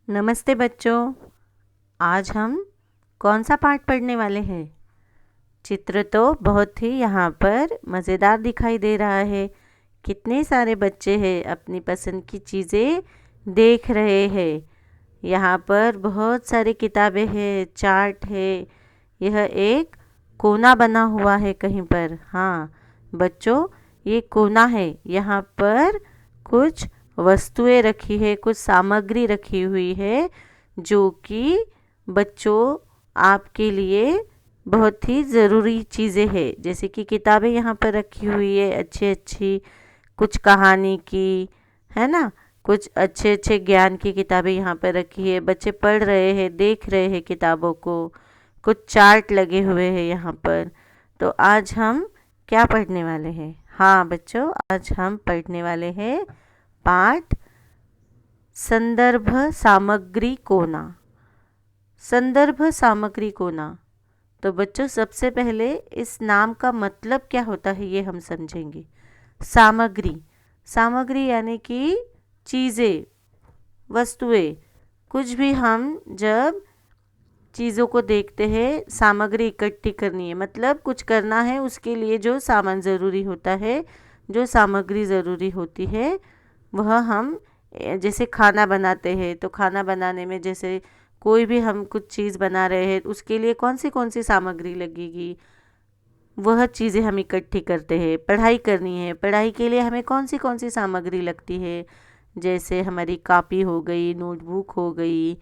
नमस्ते बच्चों। आज हम कौन सा पाठ पढ़ने वाले हैं? चित्र तो बहुत ही यहाँ पर मज़ेदार दिखाई दे रहा है। कितने सारे बच्चे हैं, अपनी पसंद की चीज़ें देख रहे हैं। यहाँ पर बहुत सारी किताबें हैं, चार्ट है। यह एक कोना बना हुआ है कहीं पर। हाँ बच्चों, ये कोना है। यहाँ पर कुछ वस्तुएं रखी है, कुछ सामग्री रखी हुई है जो कि बच्चों आपके लिए बहुत ही ज़रूरी चीज़ें हैं। जैसे कि किताबें यहाँ पर रखी हुई है अच्छी अच्छी, कुछ कहानी की, है ना। कुछ अच्छे अच्छे ज्ञान की किताबें यहाँ पर रखी है। बच्चे पढ़ रहे हैं, देख रहे हैं किताबों को। कुछ चार्ट लगे हुए हैं यहाँ पर। तो आज हम क्या पढ़ने वाले हैं? हाँ बच्चों, आज हम पढ़ने वाले हैं पाठ संदर्भ सामग्री कोना। संदर्भ सामग्री कोना। तो बच्चों, सबसे पहले इस नाम का मतलब क्या होता है ये हम समझेंगे। सामग्री, सामग्री यानी कि चीज़ें, वस्तुएं। कुछ भी हम जब चीज़ों को देखते हैं, सामग्री इकट्ठी करनी है, मतलब कुछ करना है, उसके लिए जो सामान ज़रूरी होता है, जो सामग्री ज़रूरी होती है, वह हम जैसे खाना बनाते हैं तो खाना बनाने में जैसे कोई भी हम कुछ चीज़ बना रहे हैं, उसके लिए कौन सी सामग्री लगेगी, वह चीज़ें हम इकट्ठी करते हैं। पढ़ाई करनी है, पढ़ाई के लिए हमें कौन सी सामग्री लगती है, जैसे हमारी कॉपी हो गई, नोटबुक हो गई,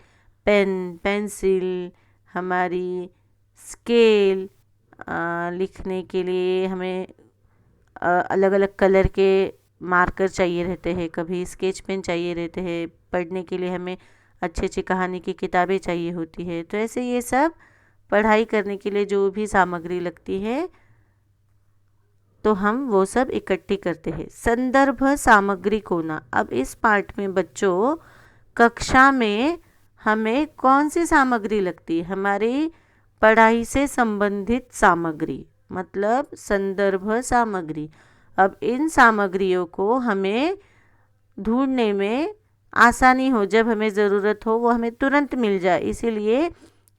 पेन, पेंसिल, हमारी स्केल, लिखने के लिए हमें अलग अलग कलर के मार्कर चाहिए रहते हैं, कभी स्केच पेन चाहिए रहते हैं। पढ़ने के लिए हमें अच्छी अच्छी कहानी की किताबें चाहिए होती है। तो ऐसे ये सब पढ़ाई करने के लिए जो भी सामग्री लगती है, तो हम वो सब इकट्ठी करते हैं। संदर्भ सामग्री कोना। अब इस पाठ में बच्चों, कक्षा में हमें कौन सी सामग्री लगती है? हमारी पढ़ाई से संबंधित सामग्री, मतलब संदर्भ सामग्री। अब इन सामग्रियों को हमें ढूंढने में आसानी हो, जब हमें ज़रूरत हो वो हमें तुरंत मिल जाए। इसीलिए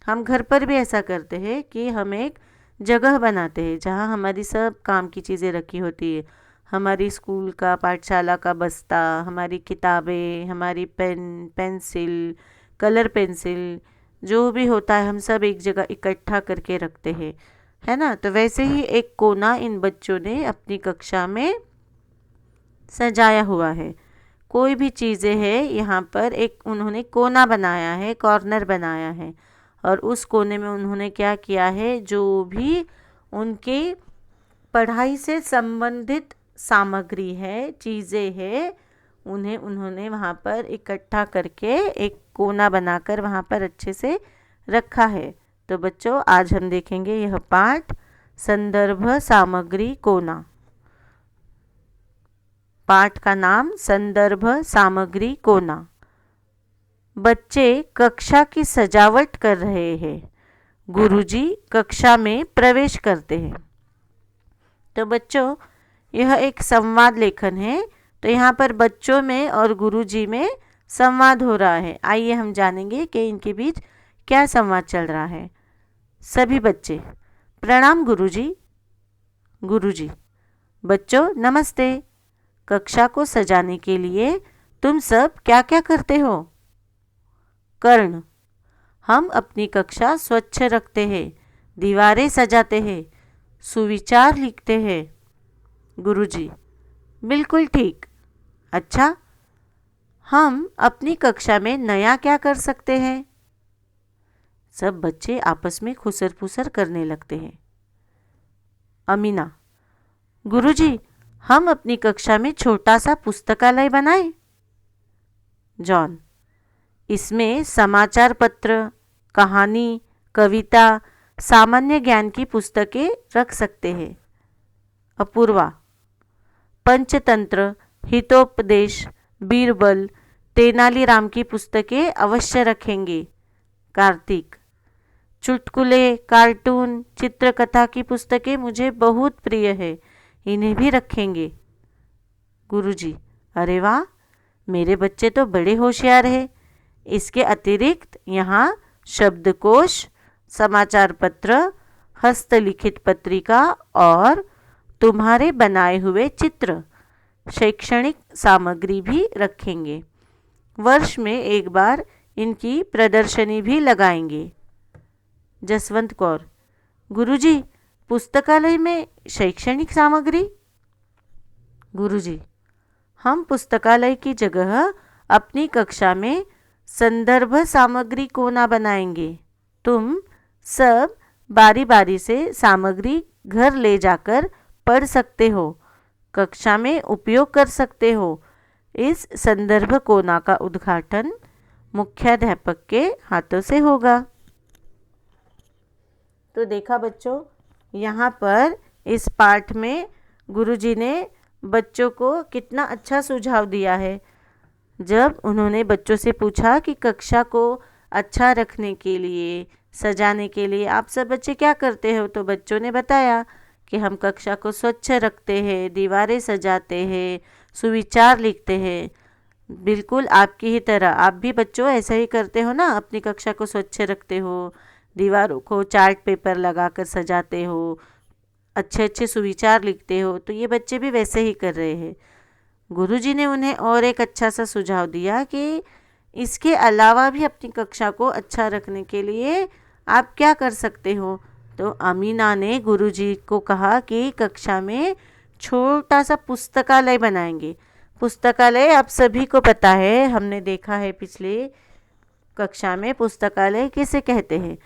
हम घर पर भी ऐसा करते हैं कि हम एक जगह बनाते हैं जहाँ हमारी सब काम की चीज़ें रखी होती है। हमारी स्कूल का, पाठशाला का बस्ता, हमारी किताबें, हमारी पेन, पेंसिल, कलर पेंसिल, जो भी होता है हम सब एक जगह इकट्ठा करके रखते हैं, है ना। तो वैसे ही एक कोना इन बच्चों ने अपनी कक्षा में सजाया हुआ है। कोई भी चीज़ें हैं, यहाँ पर एक उन्होंने कोना बनाया है, कॉर्नर बनाया है। और उस कोने में उन्होंने क्या किया है, जो भी उनके पढ़ाई से संबंधित सामग्री है, चीज़ें हैं, उन्हें उन्होंने वहाँ पर इकट्ठा करके एक कोना बनाकर वहाँ पर अच्छे से रखा है। तो बच्चों, आज हम देखेंगे यह पाठ संदर्भ सामग्री कोना। पाठ का नाम संदर्भ सामग्री कोना। बच्चे कक्षा की सजावट कर रहे हैं। गुरुजी कक्षा में प्रवेश करते हैं। तो बच्चों, यह एक संवाद लेखन है। तो यहाँ पर बच्चों में और गुरुजी में संवाद हो रहा है। आइए हम जानेंगे कि इनके बीच क्या संवाद चल रहा है। सभी बच्चे, प्रणाम गुरुजी। गुरुजी, बच्चों नमस्ते। कक्षा को सजाने के लिए तुम सब क्या क्या करते हो? कर्ण, हम अपनी कक्षा स्वच्छ रखते हैं, दीवारें सजाते हैं, सुविचार लिखते हैं। गुरुजी, बिल्कुल ठीक। अच्छा, हम अपनी कक्षा में नया क्या कर सकते हैं? सब बच्चे आपस में खुसर फुसर करने लगते हैं। अमीना, गुरुजी, हम अपनी कक्षा में छोटा सा पुस्तकालय बनाएं। जॉन, इसमें समाचार पत्र, कहानी, कविता, सामान्य ज्ञान की पुस्तकें रख सकते हैं। अपूर्वा, पंचतंत्र, हितोपदेश, बीरबल, तेनालीराम की पुस्तकें अवश्य रखेंगे। कार्तिक, चुटकुले, कार्टून, चित्रकथा की पुस्तकें मुझे बहुत प्रिय है, इन्हें भी रखेंगे। गुरुजी, अरे वाह, मेरे बच्चे तो बड़े होशियार हैं, इसके अतिरिक्त यहाँ शब्दकोश, समाचार पत्र, हस्तलिखित पत्रिका और तुम्हारे बनाए हुए चित्र, शैक्षणिक सामग्री भी रखेंगे। वर्ष में एक बार इनकी प्रदर्शनी भी लगाएंगे। जसवंत कौर: गुरुजी, पुस्तकालय में शैक्षणिक सामग्री? गुरुजी: हम पुस्तकालय की जगह अपनी कक्षा में संदर्भ सामग्री कोना बनाएंगे। तुम सब बारी बारी से सामग्री घर ले जाकर पढ़ सकते हो, कक्षा में उपयोग कर सकते हो। इस संदर्भ कोना का उद्घाटन मुख्याध्यापक के हाथों से होगा। तो देखा बच्चों, यहाँ पर इस पाठ में गुरुजी ने बच्चों को कितना अच्छा सुझाव दिया है। जब उन्होंने बच्चों से पूछा कि कक्षा को अच्छा रखने के लिए, सजाने के लिए आप सब बच्चे क्या करते हो, तो बच्चों ने बताया कि हम कक्षा को स्वच्छ रखते हैं, दीवारें सजाते हैं, सुविचार लिखते हैं। बिल्कुल आपकी ही तरह आप भी बच्चों ऐसा ही करते हो ना, अपनी कक्षा को स्वच्छ रखते हो, दीवारों को चार्ट पेपर लगाकर सजाते हो, अच्छे अच्छे सुविचार लिखते हो। तो ये बच्चे भी वैसे ही कर रहे हैं। गुरुजी ने उन्हें और एक अच्छा सा सुझाव दिया कि इसके अलावा भी अपनी कक्षा को अच्छा रखने के लिए आप क्या कर सकते हो। तो अमीना ने गुरुजी को कहा कि कक्षा में छोटा सा पुस्तकालय बनाएंगे। पुस्तकालय आप सभी को पता है, हमने देखा है पिछले कक्षा में पुस्तकालय किसे कहते हैं।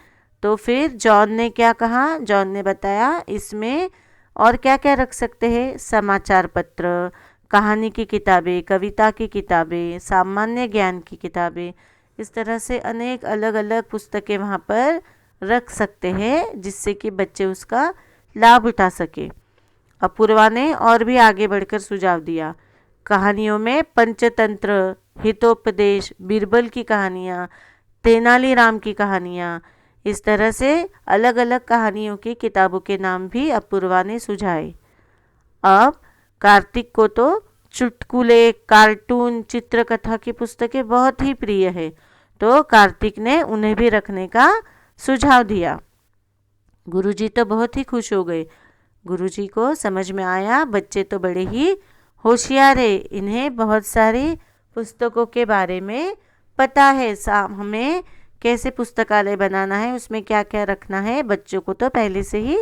तो फिर जॉन ने क्या कहा, जॉन ने बताया इसमें और क्या क्या रख सकते हैं, समाचार पत्र, कहानी की किताबें, कविता की किताबें, सामान्य ज्ञान की किताबें, इस तरह से अनेक अलग अलग पुस्तकें वहाँ पर रख सकते हैं जिससे कि बच्चे उसका लाभ उठा सके। अपूर्वा ने और भी आगे बढ़कर सुझाव दिया, कहानियों में पंचतंत्र, हितोपदेश, बीरबल की कहानियाँ, तेनालीराम की कहानियाँ, इस तरह से अलग अलग कहानियों की किताबों के नाम भी अपूर्वा ने सुझाए। अब कार्तिक को तो चुटकुले, कार्टून, चित्रकथा की पुस्तकें बहुत ही प्रिय है, तो कार्तिक ने उन्हें भी रखने का सुझाव दिया। गुरुजी तो बहुत ही खुश हो गए। गुरुजी को समझ में आया बच्चे तो बड़े ही होशियार है, इन्हें बहुत सारी पुस्तकों के बारे में पता है, हमें कैसे पुस्तकालय बनाना है, उसमें क्या क्या रखना है, बच्चों को तो पहले से ही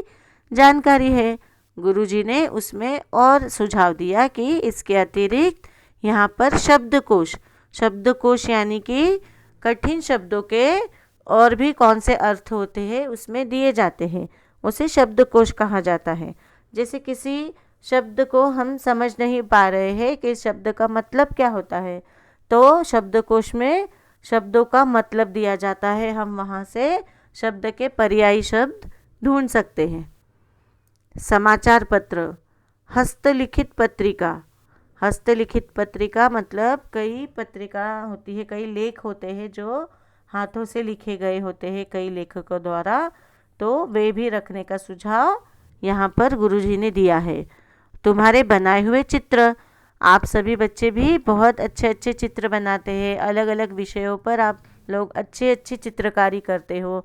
जानकारी है। गुरुजी ने उसमें और सुझाव दिया कि इसके अतिरिक्त यहाँ पर शब्दकोश, शब्दकोश यानी कि कठिन शब्दों के और भी कौन से अर्थ होते हैं उसमें दिए जाते हैं, उसे शब्दकोश कहा जाता है। जैसे किसी शब्द को हम समझ नहीं पा रहे हैं कि शब्द का मतलब क्या होता है, तो शब्दकोश में शब्दों का मतलब दिया जाता है, हम वहाँ से शब्द के पर्यायी शब्द ढूंढ सकते हैं। समाचार पत्र, हस्तलिखित पत्रिका, हस्तलिखित पत्रिका मतलब कई पत्रिका होती है, कई लेख होते हैं जो हाथों से लिखे गए होते हैं कई लेखकों द्वारा, तो वे भी रखने का सुझाव यहाँ पर गुरुजी ने दिया है। तुम्हारे बनाए हुए चित्र, आप सभी बच्चे भी बहुत अच्छे अच्छे चित्र बनाते हैं, अलग अलग विषयों पर आप लोग अच्छी अच्छी चित्रकारी करते हो,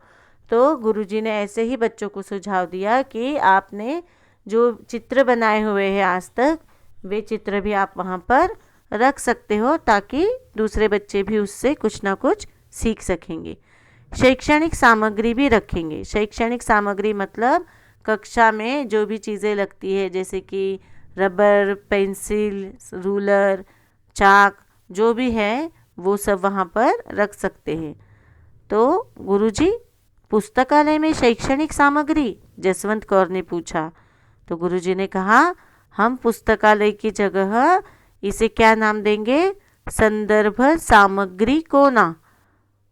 तो गुरुजी ने ऐसे ही बच्चों को सुझाव दिया कि आपने जो चित्र बनाए हुए हैं आज तक, वे चित्र भी आप वहाँ पर रख सकते हो ताकि दूसरे बच्चे भी उससे कुछ ना कुछ सीख सकेंगे। शैक्षणिक सामग्री भी रखेंगे। शैक्षणिक सामग्री मतलब कक्षा में जो भी चीज़ें लगती है जैसे कि रबर, पेंसिल, रूलर, चाक, जो भी है वो सब वहाँ पर रख सकते हैं। तो गुरुजी, पुस्तकालय में शैक्षणिक सामग्री? जसवंत कौर ने पूछा। तो गुरुजी ने कहा, हम पुस्तकालय की जगह इसे क्या नाम देंगे, संदर्भ सामग्री कोना,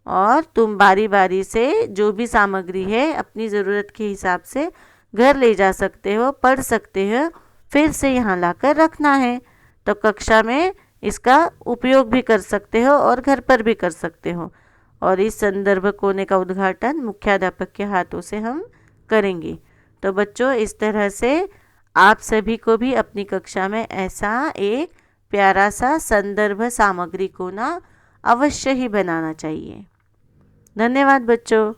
और तुम बारी बारी से जो भी सामग्री है अपनी ज़रूरत के हिसाब से घर ले जा सकते हो, पढ़ सकते हो, फिर से यहाँ लाकर रखना है, तो कक्षा में इसका उपयोग भी कर सकते हो और घर पर भी कर सकते हो। और इस संदर्भ कोने का उद्घाटन मुख्याध्यापक के हाथों से हम करेंगे। तो बच्चों, इस तरह से आप सभी को भी अपनी कक्षा में ऐसा एक प्यारा सा संदर्भ सामग्री कोना अवश्य ही बनाना चाहिए। धन्यवाद बच्चों।